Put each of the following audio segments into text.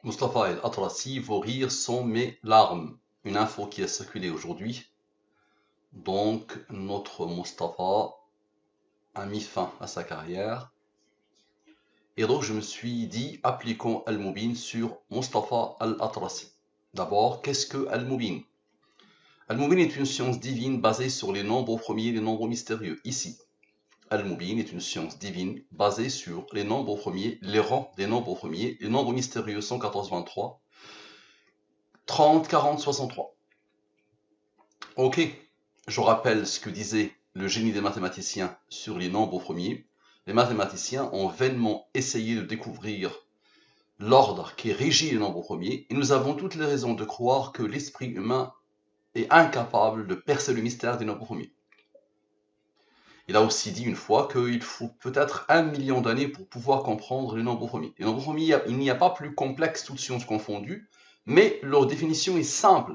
Mustapha El Atrassi, vos rires sont mes larmes. Une info qui a circulé aujourd'hui. Donc, notre Mustapha a mis fin à sa carrière. Et donc, je me suis dit, appliquons Al-Mubin sur Mustapha Al Atrassi. D'abord, qu'est-ce que Al-Mubin? Al-Mubin est une science divine basée sur les nombres premiers et les nombres mystérieux. Ici, Al-Mubin est une science divine basée sur les nombres premiers, les rangs des nombres premiers, les nombres mystérieux 114, 23, 30, 40, 63. Ok, je rappelle ce que disait le génie des mathématiciens sur les nombres premiers. Les mathématiciens ont vainement essayé de découvrir l'ordre qui régit les nombres premiers, et nous avons toutes les raisons de croire que l'esprit humain est incapable de percer le mystère des nombres premiers. Il a aussi dit une fois qu'il faut peut-être 1 million d'années pour pouvoir comprendre les nombres premiers. Les nombres premiers, il n'y a pas plus complexe, toutes sciences confondues, mais leur définition est simple.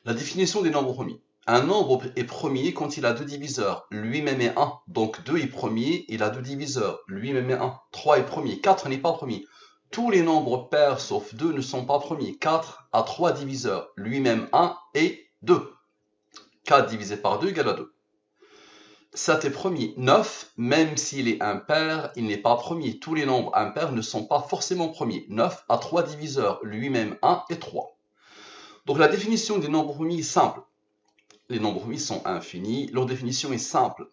La définition des nombres premiers. Un nombre est premier quand il a deux diviseurs, lui-même est 1. Donc 2 est premier, il a deux diviseurs, lui-même est 1. 3 est premier, 4 n'est pas premier. Tous les nombres pairs sauf 2 ne sont pas premiers. 4 a 3 diviseurs, lui-même 1 et 2. 4 divisé par 2 égale à 2. 7 est premier. 9, même s'il est impair, il n'est pas premier. Tous les nombres impairs ne sont pas forcément premiers. 9 a 3 diviseurs, lui-même 1 et 3. Donc la définition des nombres premiers est simple. Les nombres premiers sont infinis, leur définition est simple.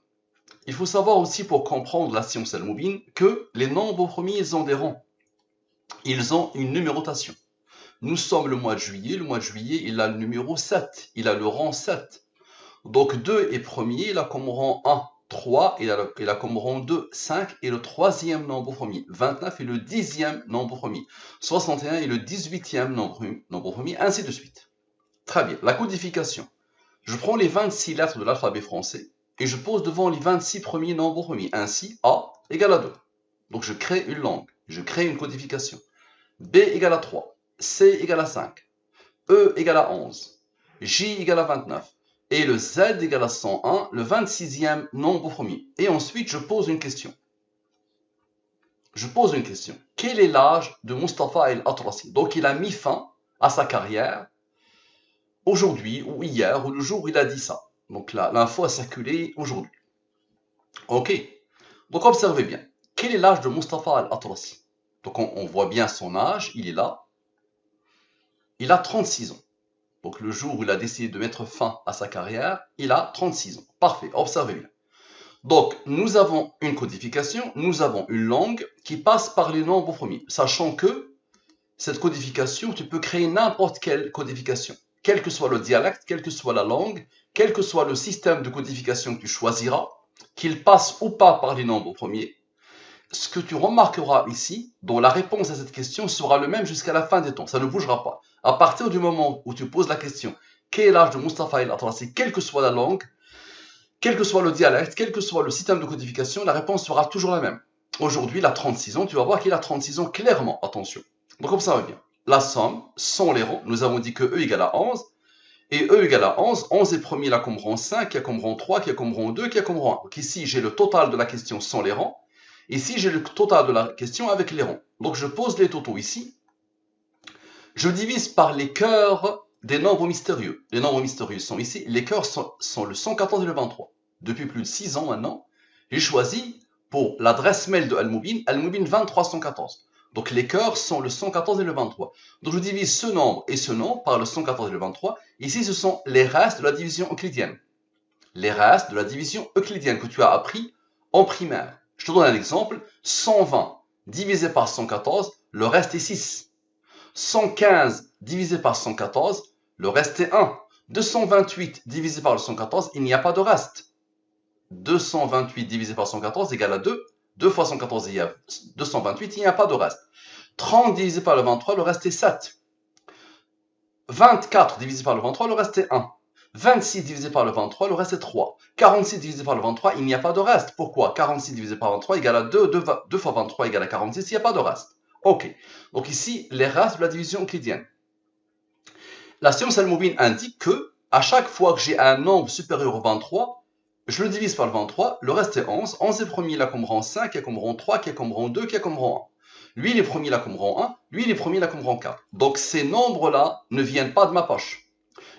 Il faut savoir aussi, pour comprendre la science Al-Mubin, que les nombres premiers ont des rangs. Ils ont une numérotation. Nous sommes le mois de juillet, il a le numéro 7, il a le rang 7. Donc 2 est premier, il a comme rang 1, 3, il a comme rang 2, 5, et le troisième nombre premier. 29 est le 10e nombre premier. 61 est le 18e nombre premier, ainsi de suite. Très bien, la codification. Je prends les 26 lettres de l'alphabet français et je pose devant les 26 premiers nombres premiers. Ainsi, A égale à 2. Donc je crée une langue, je crée une codification. B égale à 3, C égale à 5, E égale à 11, J égale à 29 et le Z égale à 101, le 26e nombre premier. Et ensuite, je pose une question. Quel est l'âge de Mustapha El Atrassi? Donc il a mis fin à sa carrière aujourd'hui ou hier ou le jour où il a dit ça. Donc l'info a circulé aujourd'hui. Ok. Donc observez bien. Quel est l'âge de Mustapha Al-Atrassi? Donc on voit bien son âge, il est là. Il a 36 ans. Donc le jour où il a décidé de mettre fin à sa carrière, il a 36 ans. Parfait, observez bien. Donc nous avons une codification, nous avons une langue qui passe par les nombres premiers. Sachant que cette codification, tu peux créer n'importe quelle codification. Quel que soit le dialecte, quelle que soit la langue, quel que soit le système de codification que tu choisiras, qu'il passe ou pas par les nombres premiers, ce que tu remarqueras ici, dont la réponse à cette question sera le même jusqu'à la fin des temps. Ça ne bougera pas. À partir du moment où tu poses la question, quel est l'âge de Mustapha El Atrassi, quelle que soit la langue, quel que soit le dialecte, quel que soit le système de codification, la réponse sera toujours la même. Aujourd'hui, il a 36 ans, tu vas voir qu'il a 36 ans clairement, attention. Donc observe bien. La somme sont les rangs. Nous avons dit que E égale à 11. Et E égale à 11. 11 est premier, il a comme rang 5, qui a comme rang 3, qui a comme rang 2, qui a comme rang 1. Donc ici, j'ai le total de la question sans les rangs. Ici, j'ai le total de la question avec les rangs. Donc je pose les totaux ici. Je divise par les cœurs des nombres mystérieux. Les nombres mystérieux sont ici. Les cœurs sont le 114 et le 23. Depuis plus de 6 ans maintenant, j'ai choisi pour l'adresse mail de Al-Mubin 2314. Donc les cœurs sont le 114 et le 23. Donc je divise ce nombre et ce nombre par le 114 et le 23. Ici, ce sont les restes de la division euclidienne. Les restes de la division euclidienne que tu as appris en primaire. Je te donne un exemple. 120 divisé par 114, le reste est 6. 115 divisé par 114, le reste est 1. 228 divisé par le 114, il n'y a pas de reste. 228 divisé par 114 égale à 2. 2 fois 114, il y a 228, il n'y a pas de reste. 30 divisé par le 23, le reste est 7. 24 divisé par le 23, le reste est 1. 26 divisé par le 23, le reste est 3. 46 divisé par le 23, il n'y a pas de reste. Pourquoi? 46 divisé par 23 égale à 2. 2 fois 23 égale à 46, il n'y a pas de reste. Ok. Donc ici, les restes de la division euclidienne. La science Al-Mubin indique que à chaque fois que j'ai un nombre supérieur au 23, je le divise par le 23, le reste est 11. 11 est premier, il a comme rang 5, il a comme rang 3, qui a comme rang 2, qui a comme rang Lui, il est premier là comme rang 1. Lui, il est premier là comme rang 4. Donc, ces nombres-là ne viennent pas de ma poche,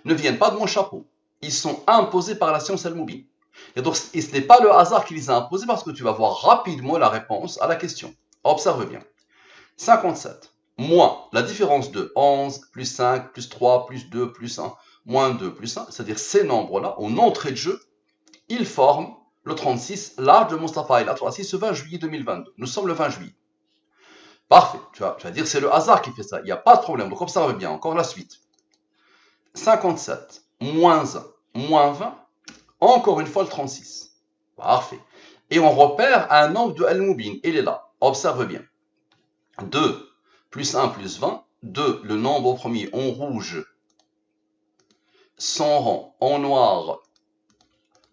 ne viennent pas de mon chapeau. Ils sont imposés par la science al-Mubin. Et donc, ce n'est pas le hasard qui les a imposés parce que tu vas voir rapidement la réponse à la question. Observe bien. 57 moins la différence de 11 plus 5 plus 3 plus 2 plus 1 moins 2 plus 1, c'est-à-dire ces nombres-là, en entrée de jeu, ils forment le 36, l'âge de Mustapha el-Atrasi ce 20 juillet 2022. Nous sommes le 20 juillet. Parfait. Tu vas dire c'est le hasard qui fait ça. Il n'y a pas de problème. Donc observe bien. Encore la suite. 57 moins 1 moins 20. Encore une fois le 36. Parfait. Et on repère un nombre de Al-Mubin. Il est là. Observe bien. 2 plus 1 plus 20. 2, le nombre au premier en rouge. Sans rang en noir.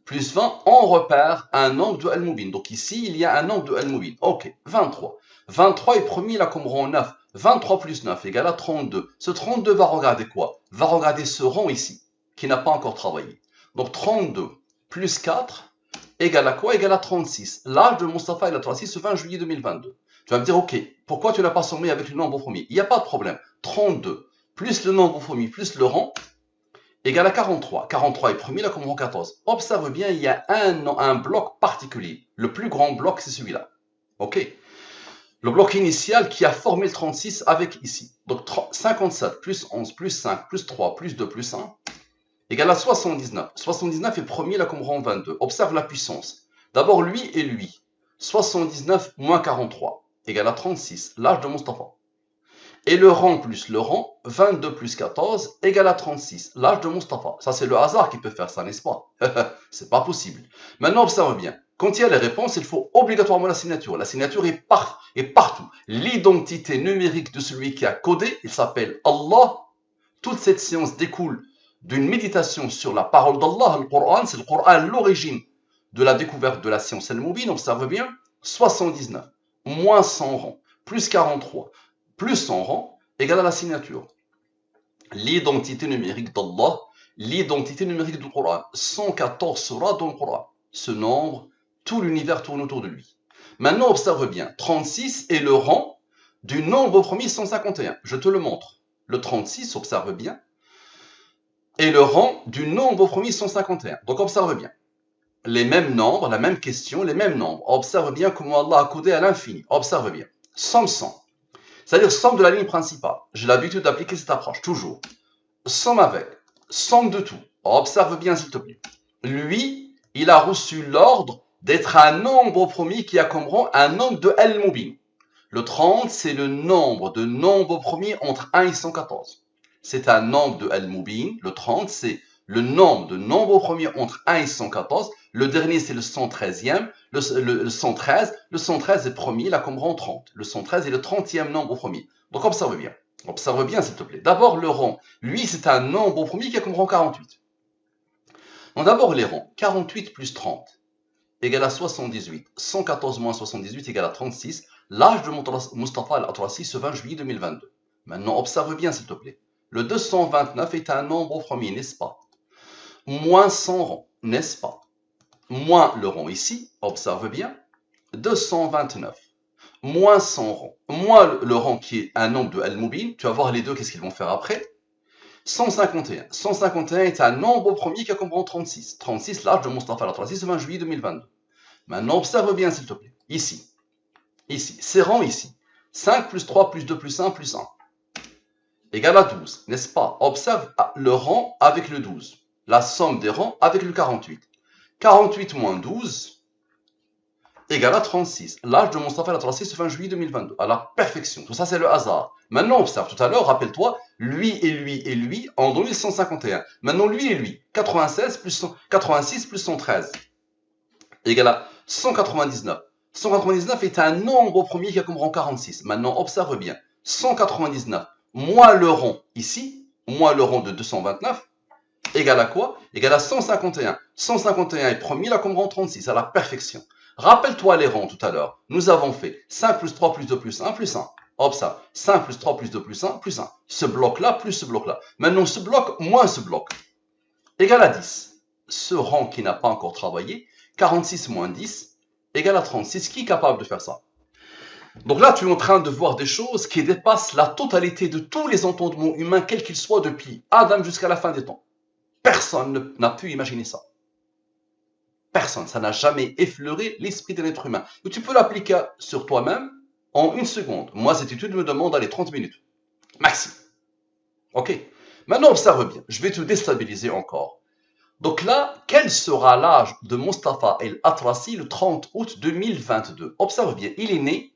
Plus 20, on repère un nombre de Al-Mubin. Donc ici, il y a un nombre de Al-Mubin. Ok, 23. 23 est premier là comme rang 9. 23 plus 9 égale à 32. Ce 32 va regarder quoi? Va regarder ce rang ici, qui n'a pas encore travaillé. Donc 32 plus 4 égale à quoi? Égale à 36. L'âge de Mustapha el-Atrasi ce 20 juillet 2022. Tu vas me dire, ok, pourquoi tu l'as pas sommé avec le nombre au premier? Il n'y a pas de problème. 32 plus le nombre au premier plus le rang égale à 43. 43 est premier là comme rang 14. Observe bien, il y a un bloc particulier. Le plus grand bloc, c'est celui-là. Ok? Le bloc initial qui a formé le 36 avec ici. Donc 57 plus 11 plus 5 plus 3 plus 2 plus 1 égale à 79. 79 est premier là comme rang 22. Observe la puissance. D'abord lui et lui. 79 moins 43 égale à 36. L'âge de Mustapha. Et le rang plus le rang, 22 plus 14 égale à 36. L'âge de Mustapha. Ça, c'est le hasard qui peut faire ça, n'est-ce pas? C'est pas possible. Maintenant, observe bien. Quand il y a les réponses, il faut obligatoirement la signature. La signature est partout. L'identité numérique de celui qui a codé, il s'appelle Allah. Toute cette science découle d'une méditation sur la parole d'Allah, le Coran. C'est le Coran l'origine de la découverte de la science al-Mubin. Observe bien. 79 moins 100 rangs plus 43 plus 100 rangs égale à la signature. L'identité numérique d'Allah, l'identité numérique du Coran. 114 surahs dans le Coran. Ce nombre, tout l'univers tourne autour de lui. Maintenant, observe bien. 36 est le rang du nombre premier 151. Je te le montre. Le 36, observe bien, est le rang du nombre premier 151. Donc, observe bien. Les mêmes nombres, la même question, les mêmes nombres. Observe bien comment Allah a codé à l'infini. Observe bien. Somme 100. C'est-à-dire somme de la ligne principale. J'ai l'habitude d'appliquer cette approche, toujours. Somme avec, somme de tout. Observe bien s'il te plaît. Lui, il a reçu l'ordre d'être un nombre au premier qui a comme rang un nombre de Al-Mubin. Le 30, c'est le nombre de nombres au premier entre 1 et 114. C'est un nombre de Al-Mubin. Le 30, c'est le nombre de nombres au premier entre 1 et 114. Le dernier, c'est le 113e. Le 113. Le 113 est premier, il a comme rang 30. Le 113 est le 30e nombre au premier. Donc, observe bien. Observe bien, s'il te plaît. D'abord, le rang. Lui, c'est un nombre au premier qui a comme rang 48. Donc, d'abord, les rangs. 48 plus 30 égale à 78. 114 moins 78 égale à 36. L'âge de Mustapha el-Atrasi ce 20 juillet 2022. Maintenant, observe bien, s'il te plaît. Le 229 est un nombre au premier, n'est-ce pas? Moins 100 rangs, n'est-ce pas? Moins le rang ici, observe bien. 229. Moins 100 rangs. Moins le rang qui est un nombre de Al-Mubin. Tu vas voir les deux, qu'est-ce qu'ils vont faire après. 151. 151 est un nombre au premier qui a comme rang 36. 36, l'âge de Mustapha el-Atrasi ce 20 juillet 2022. Maintenant, observe bien, s'il te plaît. Ici. Ici. Ces rangs ici. 5 plus 3 plus 2 plus 1 plus 1. Égale à 12, n'est-ce pas? Observe le rang avec le 12. La somme des rangs avec le 48. 48 moins 12 égale à 36. L'âge de Mustapha el-Atrasi ce 20 juillet 2022. À la perfection. Tout ça, c'est le hasard. Maintenant, observe. Tout à l'heure, rappelle-toi, lui et lui et lui ont donné 151. Maintenant, lui et lui. 96 plus 86 plus 113 égale à 199. 199 est un nombre au premier qui a comme rang 46. Maintenant, observe bien. 199 moins le rang ici, moins le rang de 229, égale à quoi? Égale à 151. 151 est premier, là comme rang 36, à la perfection. Rappelle-toi les rangs tout à l'heure. Nous avons fait 5 plus 3 plus 2 plus 1 plus 1. Observe. 5 plus 3 plus 2 plus 1 plus 1. Ce bloc-là plus ce bloc-là. Maintenant, ce bloc moins ce bloc. Égale à 10. Ce rang qui n'a pas encore travaillé, 46 moins 10, égale à 36. Qui est capable de faire ça? Donc là, tu es en train de voir des choses qui dépassent la totalité de tous les entendements humains, quels qu'ils soient, depuis Adam jusqu'à la fin des temps. Personne n'a pu imaginer ça. Personne. Ça n'a jamais effleuré l'esprit de l'être humain. Et tu peux l'appliquer sur toi-même en 1 seconde. Moi, cette étude me demande d'aller 30 minutes. Maxi. Ok. Maintenant, observe bien. Je vais te déstabiliser encore. Donc là, quel sera l'âge de Mustapha El-Atrassi le 30 août 2022? Observe bien. Il est né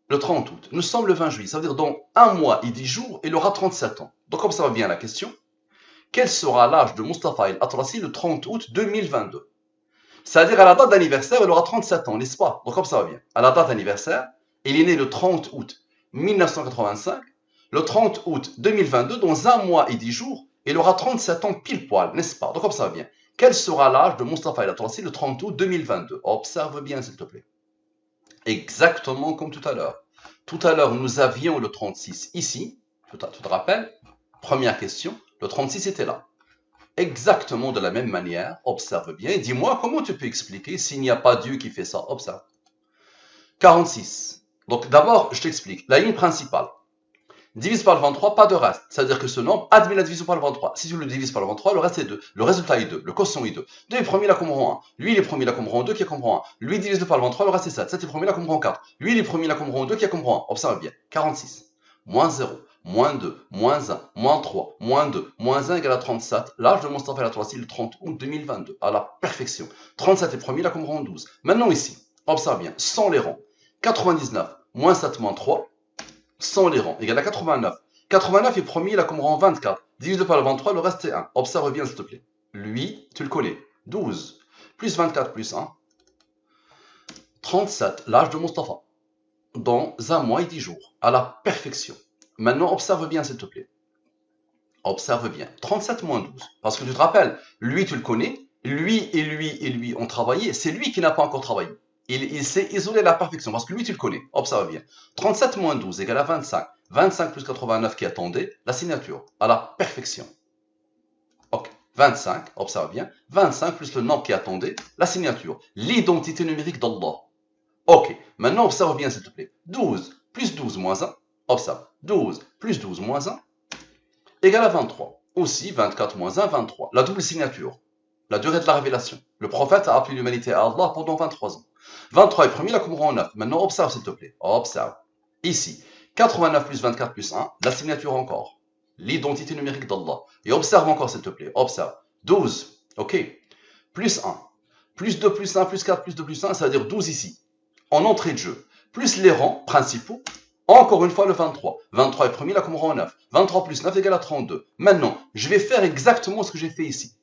le 30 août. Nous sommes le 20 juillet. Ça veut dire dans 1 mois et 10 jours, il aura 37 ans. Donc observe bien la question. Quel sera l'âge de Mustapha El-Atrassi le 30 août 2022? C'est-à-dire à la date d'anniversaire, il aura 37 ans, n'est-ce pas? Donc observe bien. À la date d'anniversaire, il est né le 30 août 1985. Le 30 août 2022, dans 1 mois et 10 jours, il aura 37 ans pile poil, n'est-ce pas? Donc observe bien. Quel sera l'âge de Mustapha El-Atrassi le 30 août 2022? Observe bien, s'il te plaît. Exactement comme tout à l'heure. Tout à l'heure, nous avions le 36 ici. Tu te rappelles? Première question. Le 36 était là. Exactement de la même manière. Observe bien. Dis-moi, comment tu peux expliquer s'il n'y a pas Dieu qui fait ça? Observe. 46. Donc d'abord, je t'explique. La ligne principale. Divise par le 23, pas de reste. C'est-à-dire que ce nombre admet la division par le 23. Si tu le divises par le 23, le reste est 2. Le résultat est 2. Le quotient est 2. 2 est premier, là comme rang 1. Lui, il est premier, là comme rang 2, qui est comme rang 1. Lui, divise par le 23, le reste est 7. 7 est premier, là comme rang 4. Lui, il est premier, là comme rang 2, qui est comme rang 1. Observe bien. 46. Moins 0, moins 2, moins 1, moins 3, moins 2, moins 1 égale à 37. L'âge de Mustapha El-Atrassi le 30 août 2022. À la perfection. 37 est premier, là comme rang 12. Maintenant ici, observe bien. Sans les rangs. 99, moins 7, moins 3. Sans les rangs. Égale à 89. 89 est premier, il a comme rang 24. Divisé par le 23, le reste est 1. Observe bien, s'il te plaît. Lui, tu le connais. 12. Plus 24 plus 1. 37, l'âge de Mustapha. Dans 1 mois et 10 jours. À la perfection. Maintenant, observe bien, s'il te plaît. Observe bien. 37 moins 12. Parce que tu te rappelles, lui, tu le connais. Lui et lui et lui ont travaillé. C'est lui qui n'a pas encore travaillé. Il s'est isolé à la perfection. Parce que lui, tu le connais. Observe bien. 37 moins 12 égale à 25. 25 plus 89 qui attendait, la signature, à la perfection. Ok, 25, observe bien, 25 plus le nombre qui attendait, la signature, l'identité numérique d'Allah. Ok, maintenant observe bien s'il te plaît. 12 plus 12 moins 1, observe, 12 plus 12 moins 1, égale à 23. Aussi, 24 moins 1, 23. La double signature, la durée de la révélation. Le prophète a appelé l'humanité à Allah pendant 23 ans. 23 est premier, la couvrant en 9. Maintenant observe s'il te plaît, observe. Ici, 89 plus 24 plus 1, la signature encore. L'identité numérique d'Allah. Et observe encore s'il te plaît. Observe. 12. Ok. Plus 1. Plus 2 plus 1 plus 4 plus 2 plus 1, ça veut dire 12 ici. En entrée de jeu. Plus les rangs principaux. Encore une fois le 23. 23 est premier, là comme rang 9. 23 plus 9 égale à 32. Maintenant, je vais faire exactement ce que j'ai fait ici.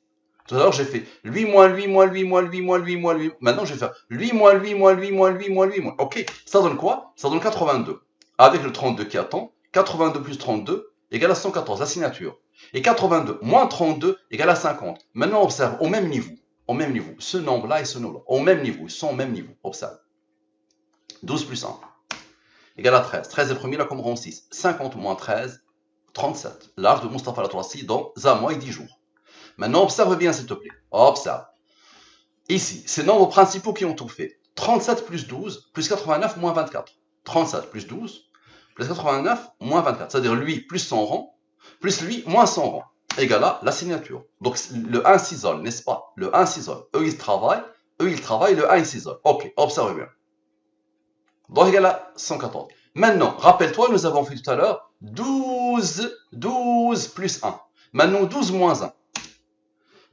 Tout à l'heure, j'ai fait lui moins lui moins lui moins lui moins lui moins lui. Maintenant, je vais faire lui moins lui moins lui moins lui moins lui moins. Ok. Ça donne quoi? Ça donne 82. Avec le 32 qui attend, 82 plus 32 égale à 114, la signature. Et 82 moins 32 égale à 50. Maintenant, observe, au même niveau, ce nombre-là et ce nombre-là, au même niveau, ils sont au même niveau, observe. 12 plus 1 égale à 13. 13 est premier, là comme rang 6. 50 moins 13, 37. L'âge de Mustapha El-Atrassi dans 1 mois et 10 jours. Maintenant, observe bien, s'il te plaît. Observe. Ici, ces nombres principaux qui ont tout fait. 37 plus 12 plus 89 moins 24. 37 plus 12 plus 89 moins 24. C'est-à-dire lui plus son rang, plus lui moins son rang. Égale à la signature. Donc le 1 s'isole, n'est-ce pas? Le 1 s'isole. Eux, ils travaillent, le 1 il s'isole. Ok, observe bien. Donc égale à 114. Maintenant, rappelle-toi, nous avons fait tout à l'heure 12 plus 1. Maintenant, 12 moins 1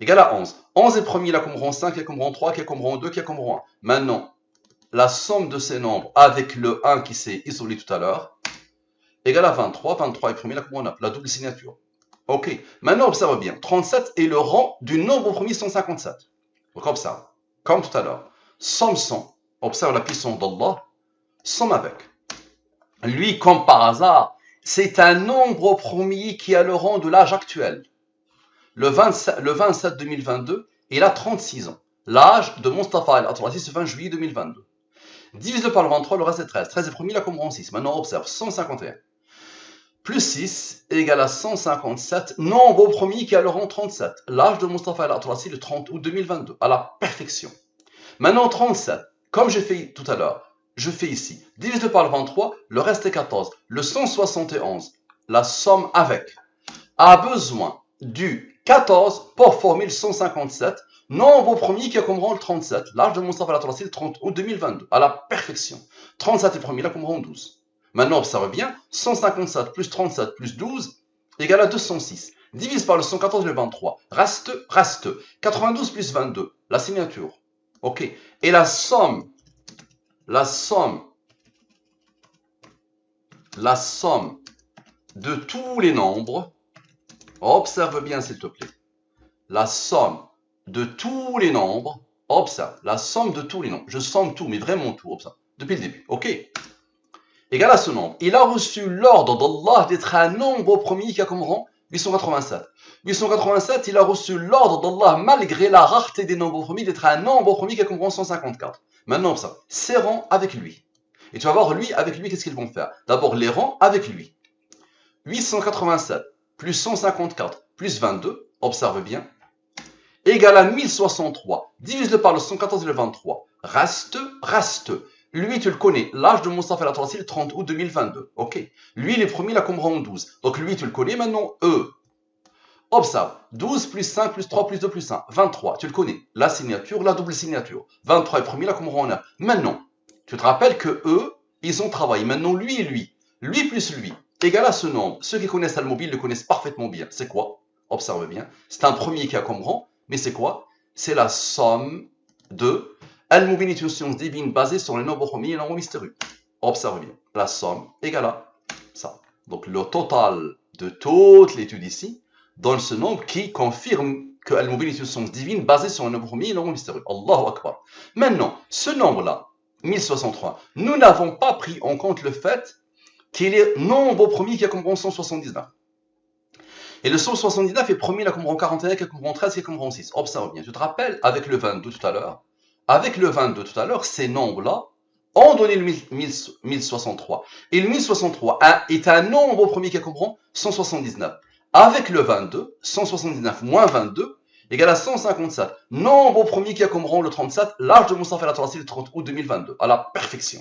égale à 11. 11 est premier, là comme rang 5, qui est comme rang 3, qui est comme rang 2, qui est comme rang 1. Maintenant, la somme de ces nombres avec le 1 qui s'est isolé tout à l'heure égale à 23. 23 est premier, là comme rang 9. La double signature. Ok. Maintenant, observe bien. 37 est le rang du nombre premier 157. Donc, observe. Comme tout à l'heure. Somme 100. Observe la puissance d'Allah. Somme avec. Lui, comme par hasard, c'est un nombre premier qui a le rang de l'âge actuel. Le 27 2022, il a 36 ans. L'âge de Mustapha El-Atrassi, c'est 20 juillet 2022. Divisé par le 23, le reste est 13. 13 est premier, là comme rang 6. Maintenant, observe. 151. Plus 6 égale à 157. Nombre premier qui a le rang 37. L'âge de Mustapha El-Atrassi, le 30 août 2022. À la perfection. Maintenant, 37. Comme j'ai fait tout à l'heure, je fais ici. Divise 2 par le 23, le reste est 14. Le 171, la somme avec, a besoin du 14 pour formule 157, nombre premier qui a comme rang le 37. L'âge de Moustapha al-Atrassi le 30 août 2022, à la perfection. 37 est premier là comme rang 12. Maintenant, observe bien, 157 plus 37 plus 12 égale à 206. Divise par le 114 et le 23. Reste. 92 plus 22, la signature. Ok. Et la somme de tous les nombres, observe bien s'il te plaît, la somme de tous les nombres, observe, la somme de tous les nombres, je somme tout, mais vraiment tout, observe, depuis le début, ok, égale à ce nombre. Il a reçu l'ordre d'Allah d'être un nombre premier qui a comme rang 887. 887, il a reçu l'ordre d'Allah, malgré la rareté des nombres premiers, d'être un nombre premier qui a comme rang 154. Maintenant, ça, ces rangs avec lui. Et tu vas voir, lui, avec lui, qu'est-ce qu'ils vont faire? D'abord, les rangs avec lui. 887 plus 154 plus 22, observe bien, égale à 1063. Divise-le par le 114 et le 23. Reste. Lui, tu le connais. L'âge de Moustapha al-Atrassi, le 30 août 2022. Ok. Lui, il est premier, il a comme rang 12. Donc lui, tu le connais. Maintenant, observe. 12 plus 5 plus 3 plus 2 plus 1. 23. Tu le connais. La signature, la double signature. 23 est premier, il a comme rang 9. Maintenant, tu te rappelles que ils ont travaillé. Maintenant, lui et lui. Lui plus lui. Égal à ce nombre. Ceux qui connaissent Al-Mobile le connaissent parfaitement bien. C'est quoi? Observe bien. C'est un premier qui a comme rang. Mais c'est quoi? C'est la somme de Al-Mubin est une science divine basée sur les nombres premiers et les nombres mystérieux. Observe bien. La somme égale à ça. Donc le total de toute l'étude ici donne ce nombre qui confirme que Al-Mubin est une science divine basée sur les nombres premiers et les nombres mystérieux. Allahu Akbar. Maintenant, ce nombre-là, 1063, nous n'avons pas pris en compte le fait qu'il est nombre premier qui a comme rang 179. Et le 179 est premier, là, comme rang 41, qui a comme rang 13, qui a comme rang 6. Observe bien. Tu te rappelles, avec le 22 tout à l'heure, ces nombres-là ont donné le 1063. Et le 1063 est un nombre premier qui a comme rang 179. Avec le 22, 179 moins 22 égale à 157. Nombre premier qui a comme rang le 37, l'âge de Moustapha al-Atrassi le 30 août 2022, à la perfection.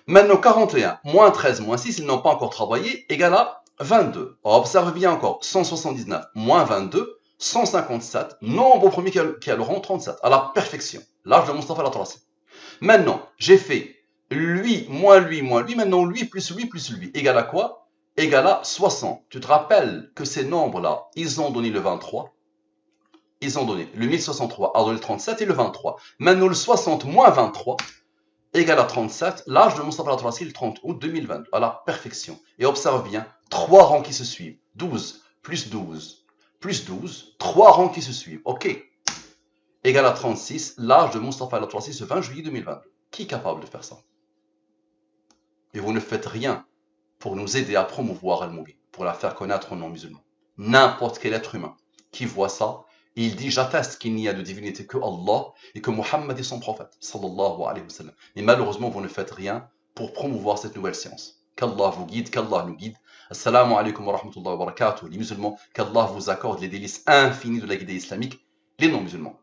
Maintenant, 41 moins 13 moins 6, ils n'ont pas encore travaillé, égale à 22. Observe bien encore. 179 moins 22, 157. Nombre premier qui a le rang 37. À la perfection. L'âge de Moustapha al-Atrassi. Maintenant, j'ai fait lui moins lui moins lui. Maintenant, lui plus lui plus lui. Égale à quoi? Égale à 60. Tu te rappelles que ces nombres-là, ils ont donné le 23. Ils ont donné le 1063 a donné le 37 et le 23. Maintenant, le 60 moins 23 égale à 37, l'âge de Moustapha al-Atrassi le 30 août 2022, à la perfection. Et observe bien, 3 rangs qui se suivent. 12 plus 12 plus 12, 3 rangs qui se suivent. Ok. Égale à 36, l'âge de Moustapha al-Atrassi ce 20 juillet 2022. Qui est capable de faire ça? Et vous ne faites rien pour nous aider à promouvoir Al-Mubin, pour la faire connaître aux non-musulmans. N'importe quel être humain qui voit ça, il dit j'atteste qu'il n'y a de divinité que Allah et que Muhammad est son prophète, sallallahu alayhi wa sallam. Mais malheureusement, vous ne faites rien pour promouvoir cette nouvelle science. Qu'Allah vous guide, qu'Allah nous guide. Assalamu alaikum wa rahmatullahi wa barakatuh. Les musulmans, qu'Allah vous accorde les délices infinis de la guidée islamique, les non-musulmans.